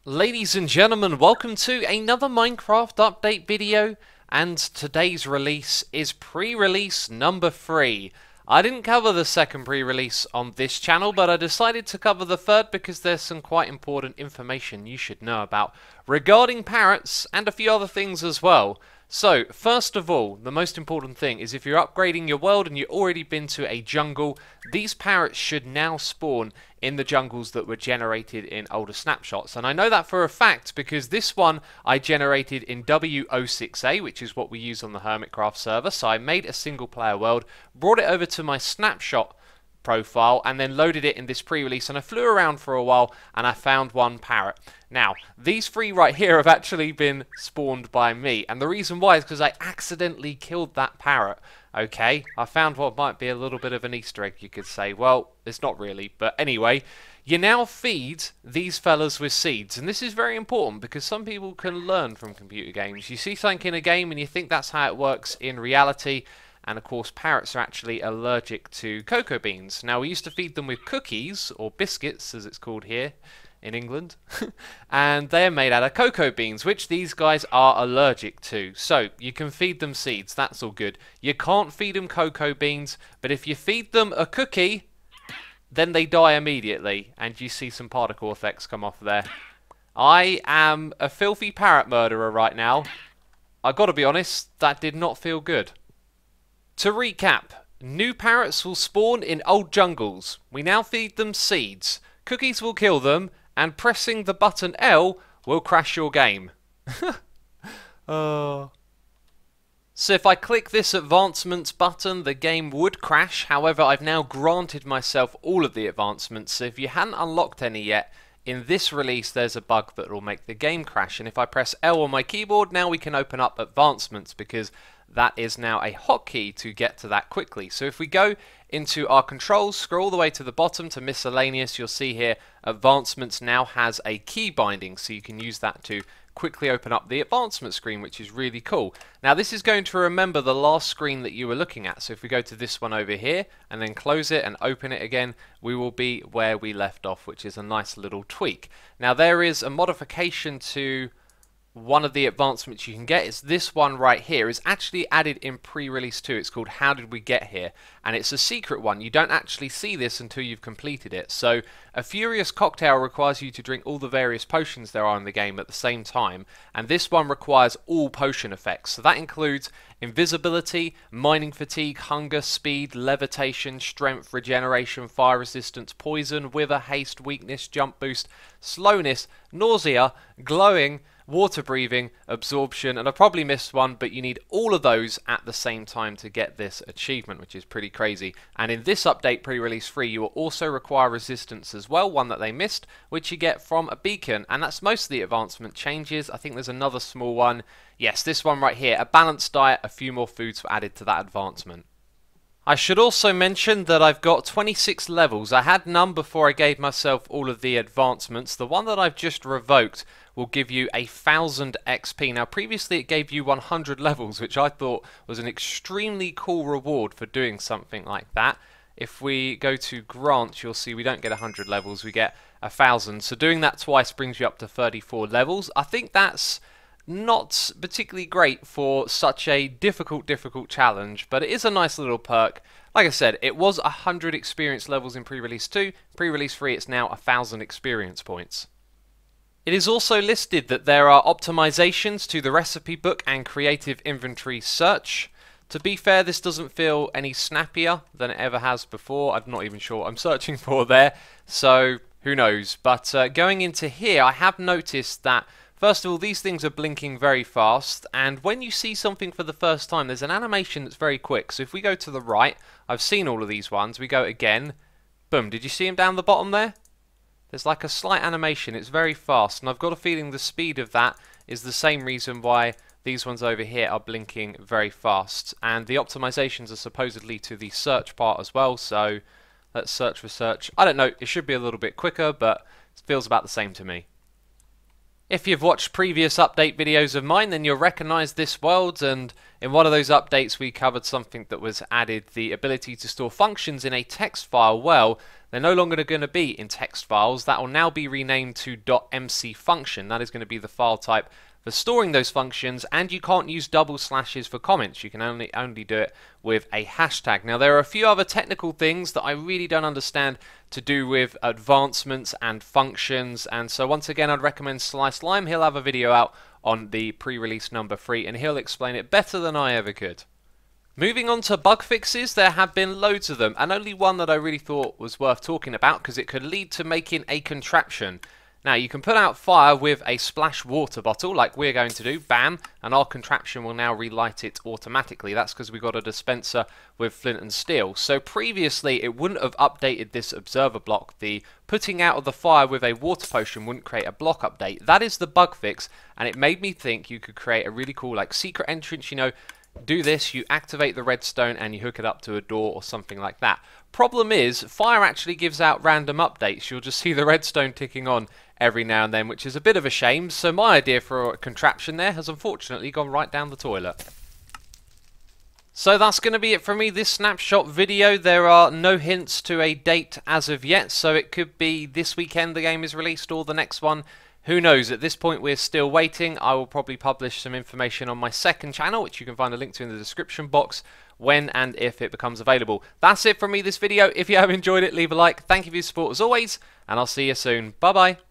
Ladies and gentlemen, welcome to another Minecraft update video, and today's release is pre-release number 3. I didn't cover the second pre-release on this channel, but I decided to cover the third because there's some quite important information you should know about regarding parrots and a few other things as well. So, first of all, the most important thing is if you're upgrading your world and you've already been to a jungle, these parrots should now spawn in the jungles that were generated in older snapshots. And I know that for a fact because this one I generated in W06A, which is what we use on the Hermitcraft server. So I made a single player world, brought it over to my snapshot profile, and then loaded it in this pre-release, and I flew around for a while and I found one parrot. Now, these three right here have actually been spawned by me, and the reason why is because I accidentally killed that parrot. Okay, I found what might be a little bit of an Easter egg, you could say. Well, it's not really, but anyway, you now feed these fellas with seeds, and this is very important because some people can learn from computer games. You see something in a game and you think that's how it works in reality. And of course, parrots are actually allergic to cocoa beans. Now, we used to feed them with cookies, or biscuits as it's called here in England, and they are made out of cocoa beans, which these guys are allergic to. So, you can feed them seeds, that's all good. You can't feed them cocoa beans, but if you feed them a cookie, then they die immediately, and you see some particle effects come off there. I am a filthy parrot murderer right now. I've got to be honest, that did not feel good. To recap, new parrots will spawn in old jungles. We now feed them seeds. Cookies will kill them, and pressing the button L will crash your game. So if I click this advancements button, the game would crash. However, I've now granted myself all of the advancements, so if you hadn't unlocked any yet, in this release there's a bug that will make the game crash. And if I press L on my keyboard, now we can open up advancements, because that is now a hotkey to get to that quickly. So if we go into our controls, scroll all the way to the bottom to miscellaneous, you'll see here advancements now has a key binding, so you can use that to quickly open up the advancement screen, which is really cool. Now this is going to remember the last screen that you were looking at, so if we go to this one over here and then close it and open it again, we will be where we left off, which is a nice little tweak. Now there is a modification to one of the advancements you can get. Is this one right here. Is actually added in pre-release 2. It's called How Did We Get Here, and it's a secret one. You don't actually see this until you've completed it. So a Furious Cocktail requires you to drink all the various potions there are in the game at the same time, and this one requires all potion effects. So that includes invisibility, mining fatigue, hunger, speed, levitation, strength, regeneration, fire resistance, poison, wither, haste, weakness, jump boost, slowness, nausea, glowing, water breathing, absorption, and I probably missed one, but you need all of those at the same time to get this achievement, which is pretty crazy. And in this update, pre-release 3, you will also require resistance as well, one that they missed, which you get from a beacon, and that's most of the advancement changes. I think there's another small one. Yes, this one right here, a balanced diet, a few more foods were added to that advancement. I should also mention that I've got 26 levels. I had none before I gave myself all of the advancements. The one that I've just revoked will give you 1000 XP. Now previously it gave you 100 levels, which I thought was an extremely cool reward for doing something like that. If we go to grant, you'll see we don't get 100 levels, we get 1000. So doing that twice brings you up to 34 levels. I think that's not particularly great for such a difficult challenge, but it is a nice little perk. Like I said, it was 100 experience levels in pre-release 2. Pre-release 3, it's now 1000 experience points. It is also listed that there are optimizations to the recipe book and creative inventory search. To be fair, this doesn't feel any snappier than it ever has before. I'm not even sure what I'm searching for there, so who knows. But going into here, I have noticed that first of all, these things are blinking very fast, and when you see something for the first time, there's an animation that's very quick. So if we go to the right, I've seen all of these ones, we go again, boom, did you see him down the bottom there? There's like a slight animation, it's very fast, and I've got a feeling the speed of that is the same reason why these ones over here are blinking very fast. And the optimizations are supposedly to the search part as well, so let's search for search. I don't know, it should be a little bit quicker, but it feels about the same to me. If you've watched previous update videos of mine, then you'll recognise this world, and in one of those updates we covered something that was added, the ability to store functions in a text file. Well, they're no longer going to be in text files. That will now be renamed to .mc function. That is going to be the file type for storing those functions, and you can't use double slashes for comments. You can only do it with a hashtag. Now, there are a few other technical things that I really don't understand to do with advancements and functions, and so once again I'd recommend Slice Lime. He'll have a video out on the pre-release number 3 and he'll explain it better than I ever could. Moving on to bug fixes, there have been loads of them, and only one that I really thought was worth talking about because it could lead to making a contraption. Now, you can put out fire with a splash water bottle like we're going to do, bam, and our contraption will now relight it automatically. That's because we've got a dispenser with flint and steel. So previously it wouldn't have updated this observer block. The putting out of the fire with a water potion wouldn't create a block update. That is the bug fix, and it made me think you could create a really cool like secret entrance, you know. Do this, you activate the redstone and you hook it up to a door or something like that. Problem is, fire actually gives out random updates. You'll just see the redstone ticking on every now and then, which is a bit of a shame. So my idea for a contraption there has unfortunately gone right down the toilet. So that's going to be it from me, this snapshot video. There are no hints to a date as of yet, so it could be this weekend the game is released or the next one. Who knows? At this point we're still waiting. I will probably publish some information on my second channel, which you can find a link to in the description box, when and if it becomes available. That's it from me this video. If you have enjoyed it, leave a like. Thank you for your support as always, and I'll see you soon. Bye bye.